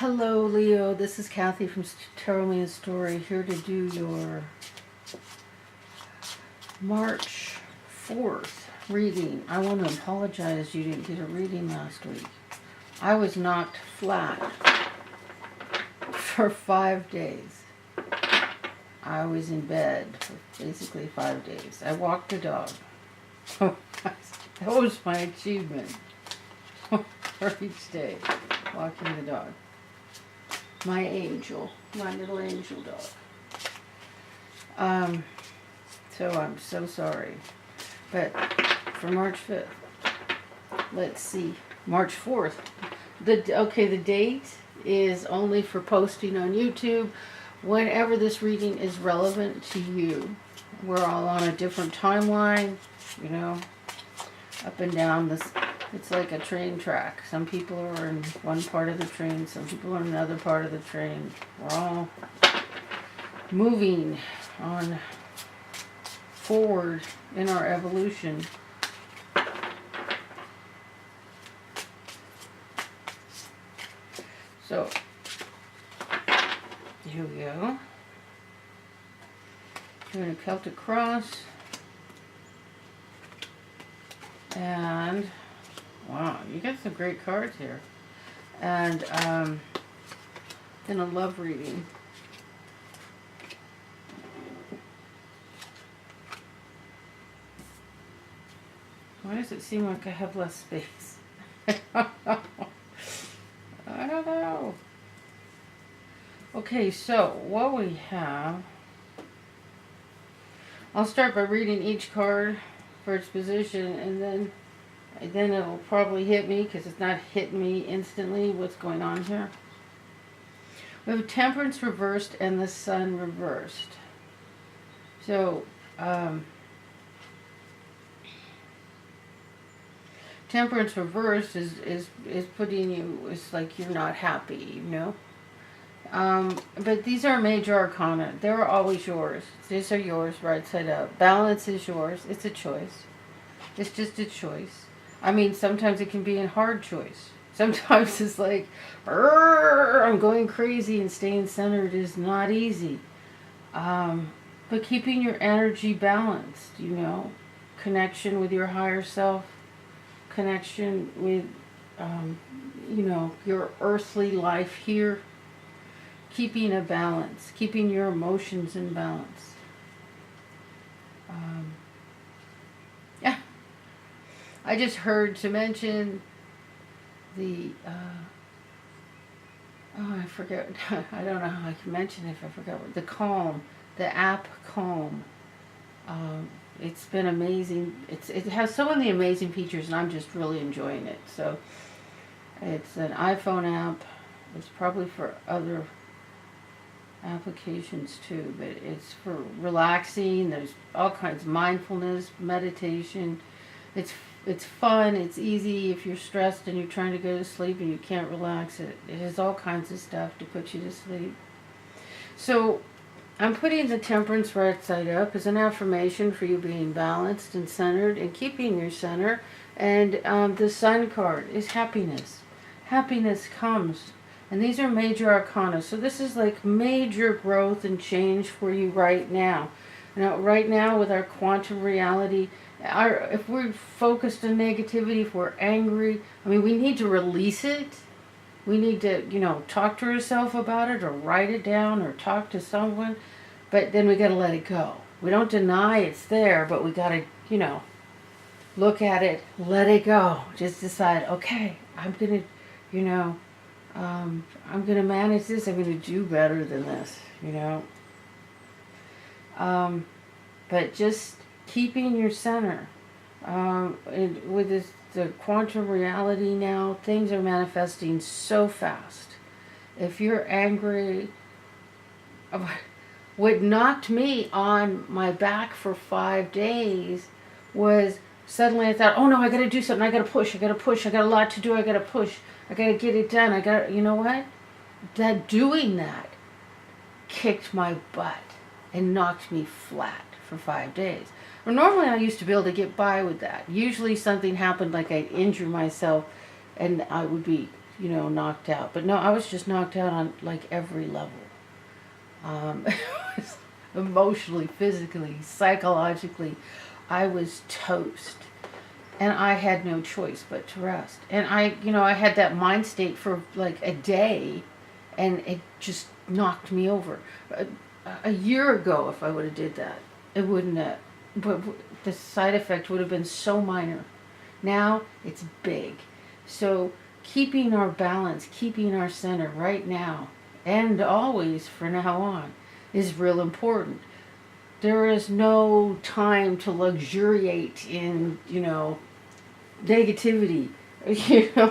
Hello, Leo. This is Cathy from tatotmeastory, here to do your March 4th reading. I want to apologize you didn't get a reading last week. I was knocked flat for 5 days. I was in bed for basically 5 days. I walked the dog. That was my achievement for each day, walking the dog. My angel, my little angel dog. So I'm so sorry. But for March 5th, let's see, March 4th. The date is only for posting on YouTube whenever this reading is relevant to you. We're all on a different timeline, you know, up and down this. It's like a train track. Some people are in one part of the train, some people are in another part of the train. We're all moving on forward in our evolution. So, here we go. Doing a Celtic cross. And wow, you got some great cards here. And then a love reading. Why does it seem like I have less space? I don't know. Okay, so what we have, I'll start by reading each card for its position, and then it'll probably hit me because it's not hitting me instantly what's going on here. We have Temperance reversed and the Sun reversed. So Temperance reversed is putting you, it's like you're not happy, you know. But these are major arcana. They're always yours. These are yours, right side up. Balance is yours. It's a choice. It's just a choice. I mean, sometimes it can be a hard choice. Sometimes it's like, I'm going crazy, and staying centered is not easy. But keeping your energy balanced, you know, connection with your higher self, connection with, you know, your earthly life here, keeping a balance, keeping your emotions in balance. Yeah. I just heard to mention the, I forget, I don't know how I can mention it if I forgot what, the Calm, the app Calm. It's been amazing. It has so many amazing features, and I'm just really enjoying it. So it's an iPhone app. It's probably for other applications too, but it's for relaxing. There's all kinds of mindfulness, meditation. It's fun. It's easy if you're stressed and you're trying to go to sleep and you can't relax. It has all kinds of stuff to put you to sleep. So I'm putting the Temperance right side up as an affirmation for you being balanced and centered and keeping your center. And the Sun card is happiness. Happiness comes. And these are major arcana. So this is like major growth and change for you right now. Now, right now with our quantum reality, if we're focused on negativity, if we're angry, I mean, we need to release it. We need to, you know, talk to ourselves about it or write it down or talk to someone. But then we got to let it go. We don't deny it's there, but we got to, you know, look at it, let it go. Just decide, okay, I'm going to, you know, I'm going to manage this. I'm going to do better than this, you know. But just keeping your center. With the quantum reality now, things are manifesting so fast. If you're angry, what knocked me on my back for 5 days was suddenly I thought, oh no, I got to do something. I got to push. I got a lot to do. I got to push. I got to get it done. You know what? Doing that kicked my butt and knocked me flat for 5 days. Well, normally I used to be able to get by with that. Usually something happened, like I'd injure myself and I would be knocked out. But no, I was just knocked out on like every level. Emotionally, physically, psychologically, I was toast. And I had no choice but to rest. And I had that mind state for like a day, and it just knocked me over. A year ago, if I would have did that, it wouldn't have. But the side effect would have been so minor. Now it's big. So keeping our balance, keeping our center right now and always from now on is real important. There is no time to luxuriate in, negativity.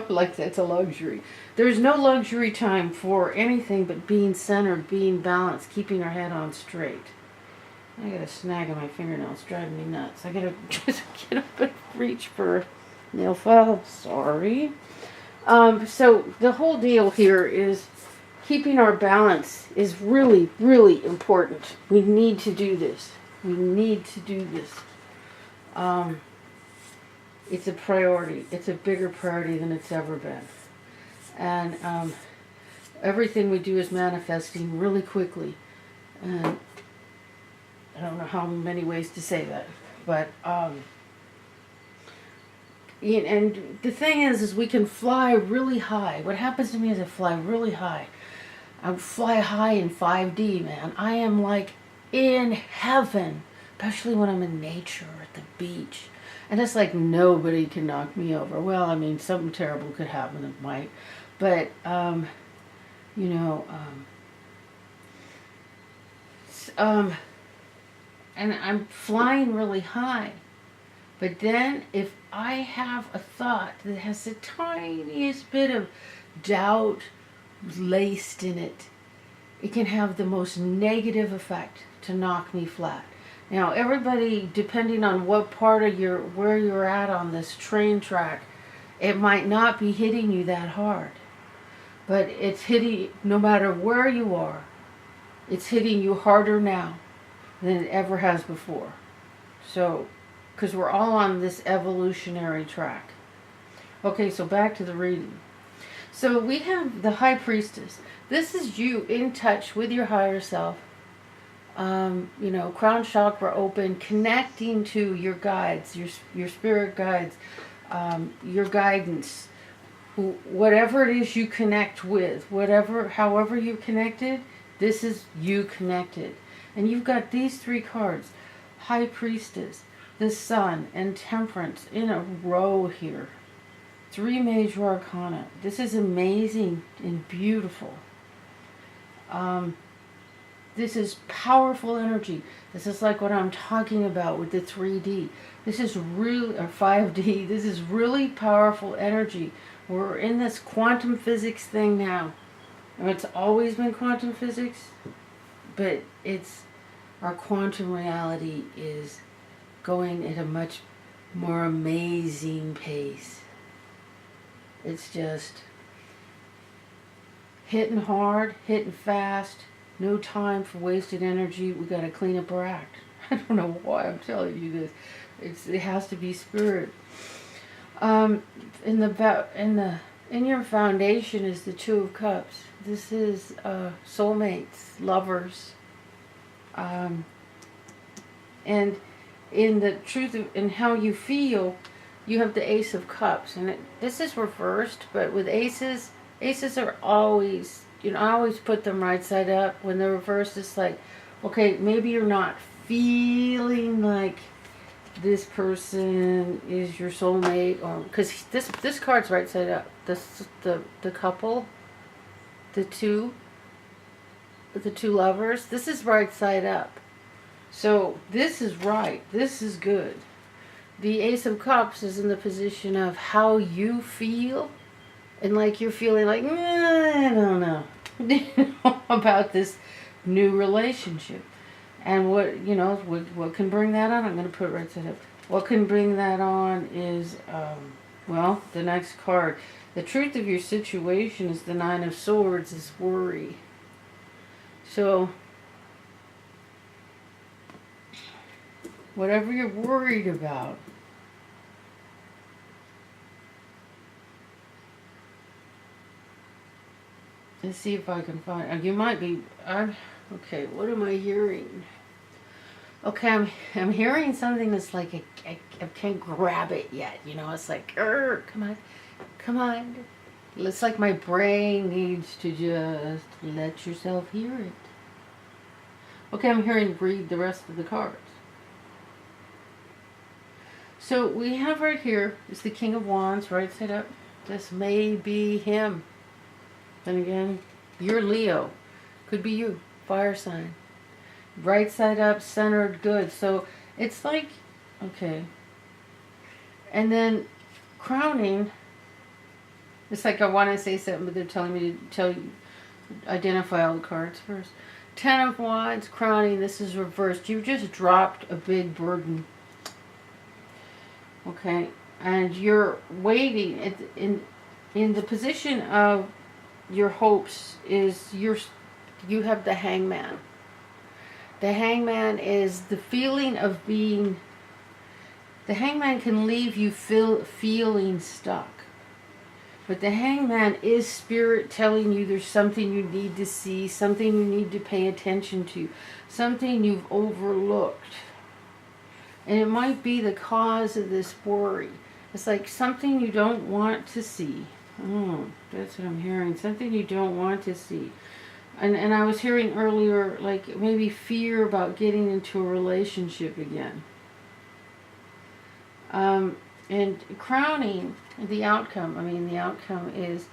Like that's a luxury. There's no luxury time for anything but being centered, being balanced, keeping our head on straight. I got a snag on my fingernail. It's driving me nuts. I gotta just get up and reach for a nail file. Sorry. So the whole deal here is keeping our balance is really, really important. We need to do this. We need to do this. It's a priority. It's a bigger priority than it's ever been. And everything we do is manifesting really quickly. And I don't know how many ways to say that. But, and the thing is we can fly really high. What happens to me is I fly really high. I fly high in 5D, man. I am like in heaven, especially when I'm in nature at the beach. And it's like nobody can knock me over. Well, I mean, something terrible could happen, it might. But, and I'm flying really high. But then if I have a thought that has the tiniest bit of doubt laced in it, it can have the most negative effect to knock me flat. Now, everybody, depending on what part of where you're at on this train track, it might not be hitting you that hard. But it's hitting, no matter where you are, it's hitting you harder now than it ever has before. So, because we're all on this evolutionary track. Okay, so back to the reading. So we have the High Priestess. This is you in touch with your higher self. Crown chakra open, connecting to your guides, your spirit guides, your guidance, whatever it is you connect with, however you're connected, this is you connected. And you've got these three cards, High Priestess, the Sun, and Temperance in a row here. 3 major arcana. This is amazing and beautiful. This is powerful energy. This is like what I'm talking about with the 3D. This is really, or 5D, this is really powerful energy. We're in this quantum physics thing now. And it's always been quantum physics, but our quantum reality is going at a much more amazing pace. It's just hitting hard, hitting fast. No time for wasted energy. We got to clean up our act. I don't know why I'm telling you this. It has to be spirit. In your foundation is the Two of Cups. This is soulmates, lovers, and in the truth of in how you feel, you have the Ace of Cups, and this is reversed. But with aces are always. I always put them right side up. When they're reversed, it's like, okay, maybe you're not feeling like this person is your soulmate, or because this card's right side up. The couple, the two lovers. This is right side up. So this is right. This is good. The Ace of Cups is in the position of how you feel. And like you're feeling like, I don't know about this new relationship. And what can bring that on? I'm going to put it right side up. What can bring that on is, the next card. The truth of your situation is the Nine of Swords is worry. So, whatever you're worried about, Let's see if I can find. You might be. Okay. What am I hearing? Okay, I'm hearing something that's like I can't grab it yet. You know, it's like, come on, come on. It's like my brain needs to just let yourself hear it. Okay, I'm hearing read the rest of the cards. So we have right here is the King of Wands, right side up. This may be him. Then again, you're Leo. Could be you. Fire sign. Right side up, centered, good. So it's like, okay. And then crowning, it's like I want to say something, but they're telling me to tell you, identify all the cards first. 10 of Wands, crowning, this is reversed. You just dropped a big burden. Okay. And you're waiting in the position of your hopes is you have the Hangman. The Hangman is the feeling of being. The Hangman can leave you feeling stuck. But the Hangman is spirit telling you there's something you need to see, something you need to pay attention to, something you've overlooked. And it might be the cause of this worry. It's like something you don't want to see. Oh, that's what I'm hearing. Something you don't want to see. And I was hearing earlier, like maybe fear about getting into a relationship again. And crowning the outcome. I mean, the outcome is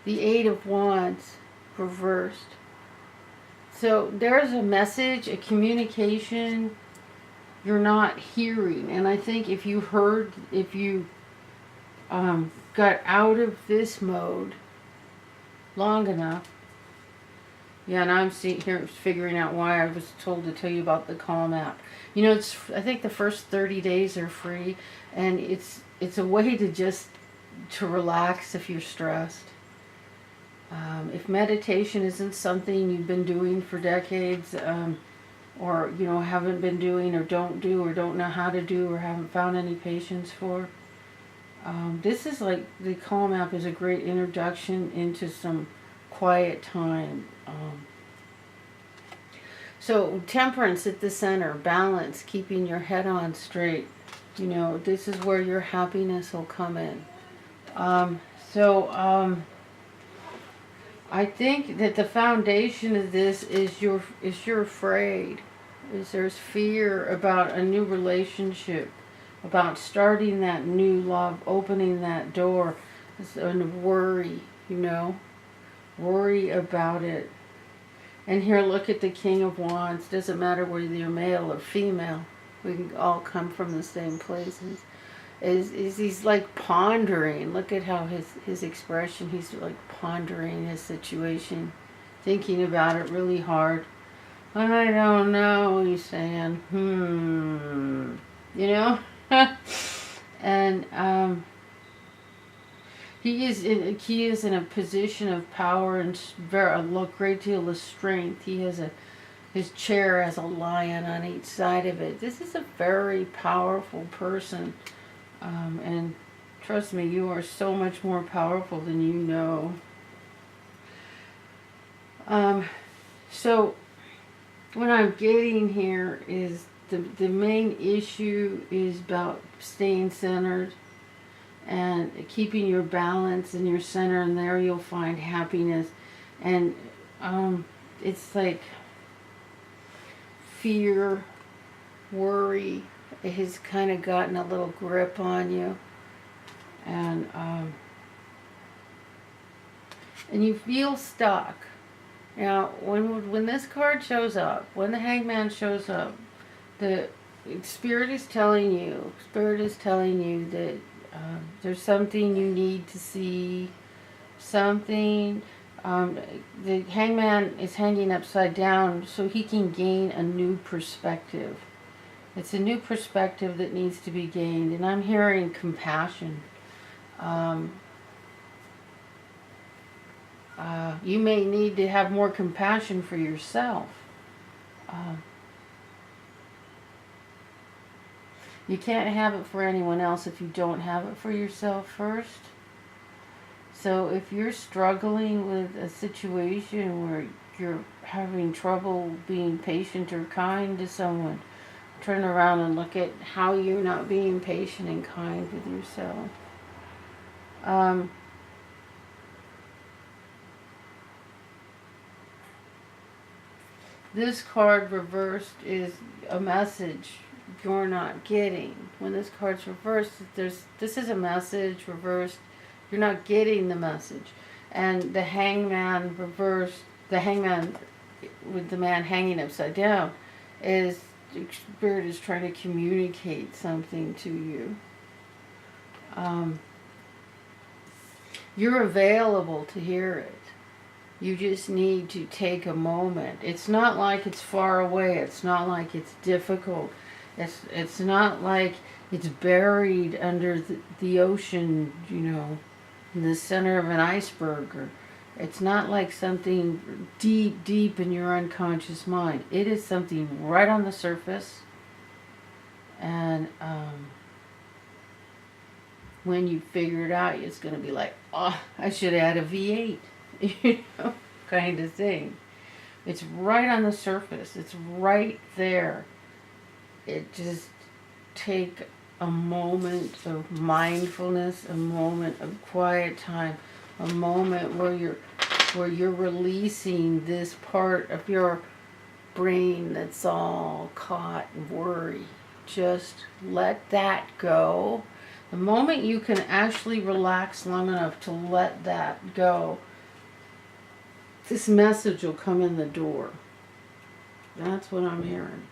the Eight of Wands reversed. So there's a message, a communication you're not hearing. And I think if you got out of this mode long enough. Yeah, and I'm here figuring out why I was told to tell you about the Calm app. You know, I think the first 30 days are free, and it's a way to relax if you're stressed. If meditation isn't something you've been doing for decades, or haven't been doing, or don't do, or don't know how to do, or haven't found any patience for, this is like the Calm app is a great introduction into some quiet time. So temperance at the center, balance, keeping your head on straight. This is where your happiness will come in. I think that the foundation of this is you're afraid. There's fear about a new relationship, about starting that new love, opening that door, and worry, worry about it. And here, look at the King of Wands. Doesn't matter whether you're male or female. We can all come from the same places. He's like pondering. Look at how his expression. He's like pondering his situation, thinking about it really hard. I don't know, he's saying. And he is in a position of power and a great deal of strength. His chair has a lion on each side of it. This is a very powerful person. And trust me, you are so much more powerful than you know. So what I'm getting here is the main issue is about staying centered and keeping your balance in your center, and there you'll find happiness. And it's like fear, worry has kind of gotten a little grip on you, and you feel stuck. Now, when this card shows up, when the Hangman shows up, the Spirit is telling you that there's something you need to see, something. The Hangman is hanging upside down so he can gain a new perspective. It's a new perspective that needs to be gained, and I'm hearing compassion. You may need to have more compassion for yourself. You can't have it for anyone else if you don't have it for yourself first. So if you're struggling with a situation where you're having trouble being patient or kind to someone, turn around and look at how you're not being patient and kind with yourself. Um, this card reversed is a message you're not getting. When this card's reversed, this is a message reversed. You're not getting the message. And the hangman reversed, the hangman with the man hanging upside down, is spirit is trying to communicate something to you. You're available to hear it. You just need to take a moment. It's not like it's far away. It's not like it's difficult. It's not like it's buried under the ocean, in the center of an iceberg. Or it's not like something deep, deep in your unconscious mind. It is something right on the surface. And when you figure it out, it's going to be like, oh, I should add a V8, kind of thing. It's right on the surface. It's right there. It just take a moment of mindfulness, a moment of quiet time, a moment where you're releasing this part of your brain that's all caught in worry. Just let that go. The moment you can actually relax long enough to let that go, this message will come in the door. That's what I'm hearing.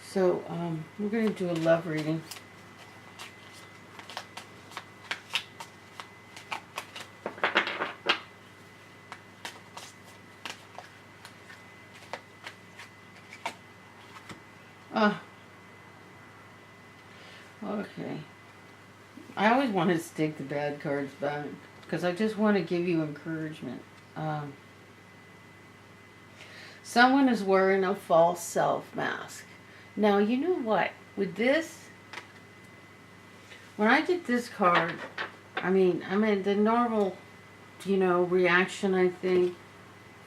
So we're going to do a love reading. Okay. I always want to stick the bad cards back because I just want to give you encouragement. Someone is wearing a false self mask. Now, you know what? With this, when I did this card, I mean the normal, reaction, I think,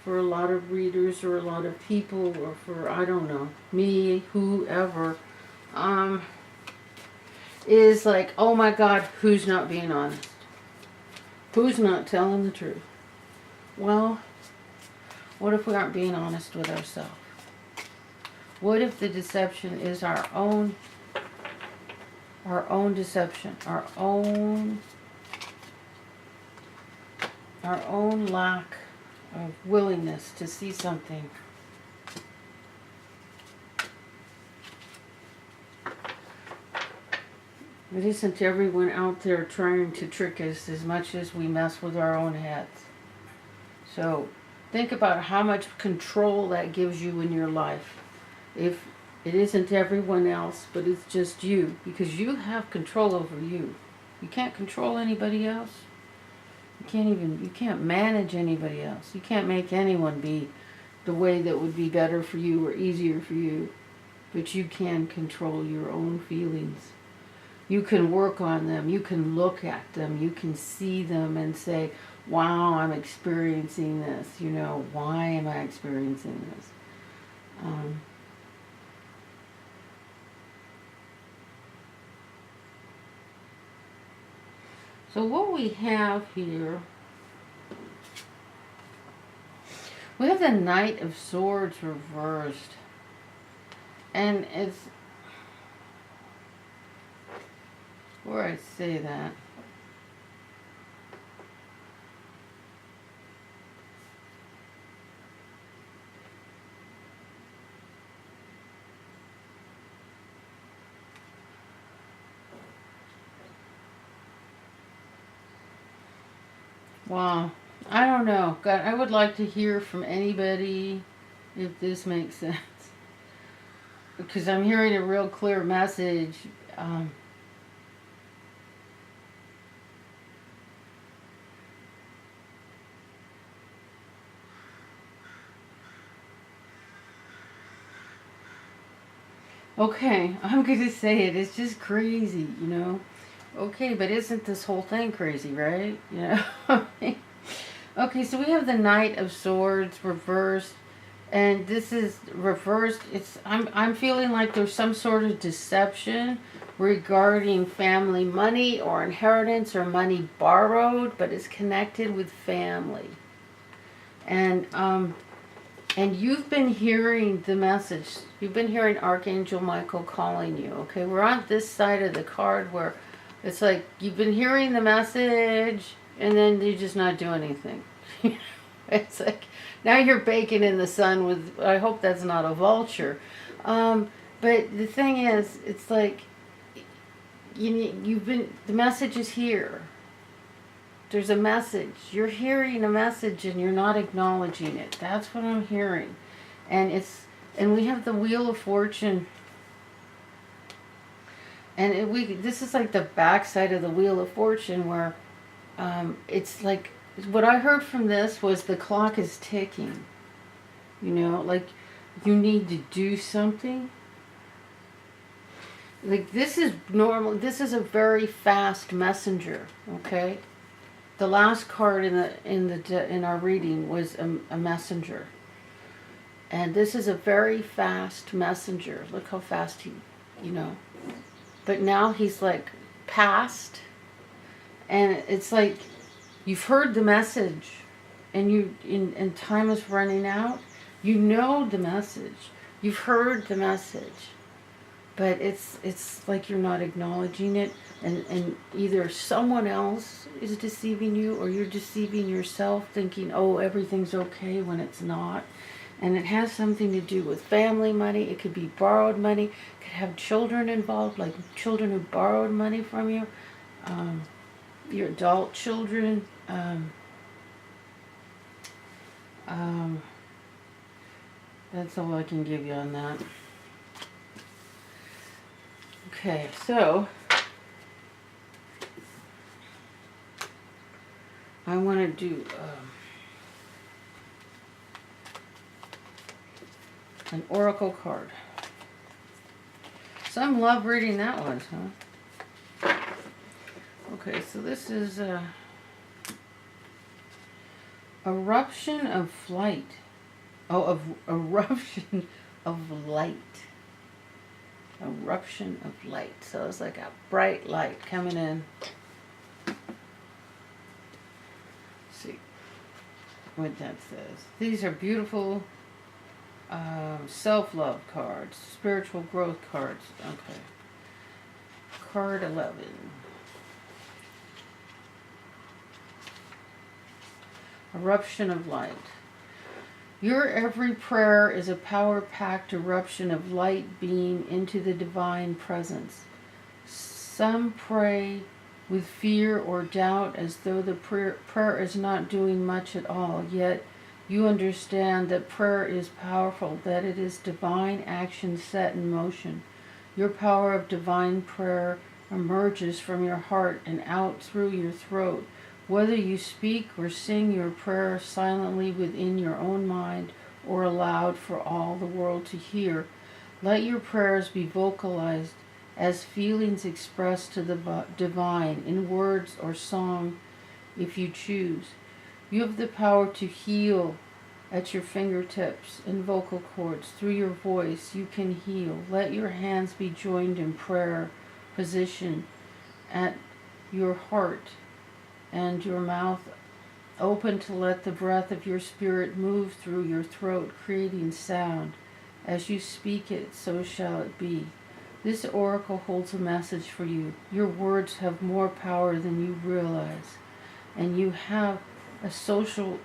for a lot of readers or a lot of people or for, I don't know, me, whoever, is like, oh my God, who's not being honest? Who's not telling the truth? Well, what if we aren't being honest with ourselves? What if the deception is our own deception, our own lack of willingness to see something? It isn't everyone out there trying to trick us as much as we mess with our own heads. So think about how much control that gives you in your life. If it isn't everyone else, but it's just you, because you have control over you. You can't control anybody else. You can't manage anybody else. You can't make anyone be the way that would be better for you or easier for you. But you can control your own feelings. You can work on them. You can look at them. You can see them and say, wow, I'm experiencing this. Why am I experiencing this? So what we have here, we have the Knight of Swords reversed. And it's, where I say that, wow, I don't know. God, I would like to hear from anybody if this makes sense. Because I'm hearing a real clear message. Okay, I'm going to say it. It's just crazy, Okay, but isn't this whole thing crazy, right? You know? Okay, so we have the Knight of Swords reversed, and this is reversed. I'm feeling like there's some sort of deception regarding family money or inheritance or money borrowed, but it's connected with family. And you've been hearing the message. You've been hearing Archangel Michael calling you. Okay, we're on this side of the card where it's like you've been hearing the message and then you just not do anything. It's like now you're baking in the sun with. I hope that's not a vulture. But the thing is, it's like you've been. The message is here. There's a message. You're hearing a message and you're not acknowledging it. That's what I'm hearing. And we have the Wheel of Fortune. And this is like the backside of the Wheel of Fortune where it's like what I heard from this was the clock is ticking. You know, like you need to do something. Like this is normal. This is a very fast messenger, okay? The last card in our reading was a messenger, and this is a very fast messenger. Look how fast you know. But now he's like past, and it's like you've heard the message, and time is running out. You know the message. You've heard the message, but it's like you're not acknowledging it, and either someone else is deceiving you or you're deceiving yourself thinking, oh, everything's okay when it's not. And it has something to do with family money. It could be borrowed money. It could have children involved, like children who borrowed money from you, your adult children. That's all I can give you on that. Okay, so I want to do an oracle card. Some love reading that one, huh? Okay, so this is eruption of flight. Oh, of eruption of light. Eruption of light. So it's like a bright light coming in. Let's see what that says. These are beautiful self-love cards, spiritual growth cards. Okay. Card 11. Eruption of light. Your every prayer is a power-packed eruption of light being into the divine presence. Some pray with fear or doubt as though the prayer is not doing much at all, yet you understand that prayer is powerful, that it is divine action set in motion. Your power of divine prayer emerges from your heart and out through your throat. Whether you speak or sing your prayer silently within your own mind or aloud for all the world to hear, let your prayers be vocalized as feelings expressed to the divine in words or song if you choose. You have the power to heal at your fingertips and vocal cords. Through your voice you can heal. Let your hands be joined in prayer position at your heart and your mouth open to let the breath of your spirit move through your throat, creating sound. As you speak it, so shall it be. This oracle holds a message for you. Your words have more power than you realize, and you have a social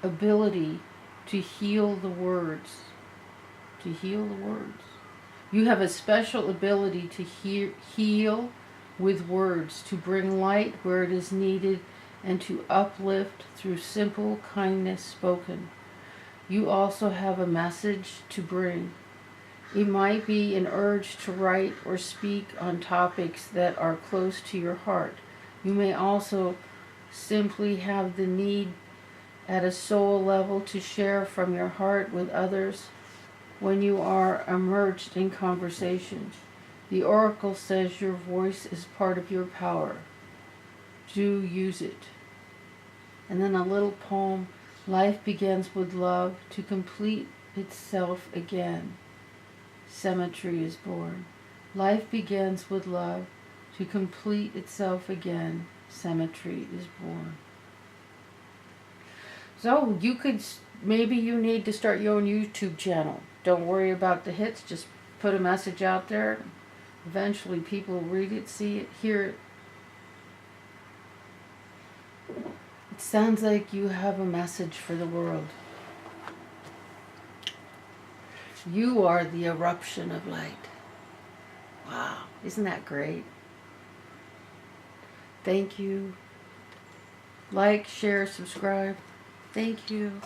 ability to heal the words. To heal the words. You have a special ability to heal with words, to bring light where it is needed, and to uplift through simple kindness spoken. You also have a message to bring. It might be an urge to write or speak on topics that are close to your heart. You may also simply have the need at a soul level to share from your heart with others when you are immersed in conversation. The oracle says your voice is part of your power. Do use it. And then a little poem. Life begins with love to complete itself again. Symmetry is born. Life begins with love to complete itself again. Symmetry is born. So you could, maybe you need to start your own YouTube channel. Don't worry about the hits. Just put a message out there. Eventually people will read it, see it, hear it. It sounds like you have a message for the world. You are the eruption of light. Wow, isn't that great? Thank you. Like, share, subscribe. Thank you.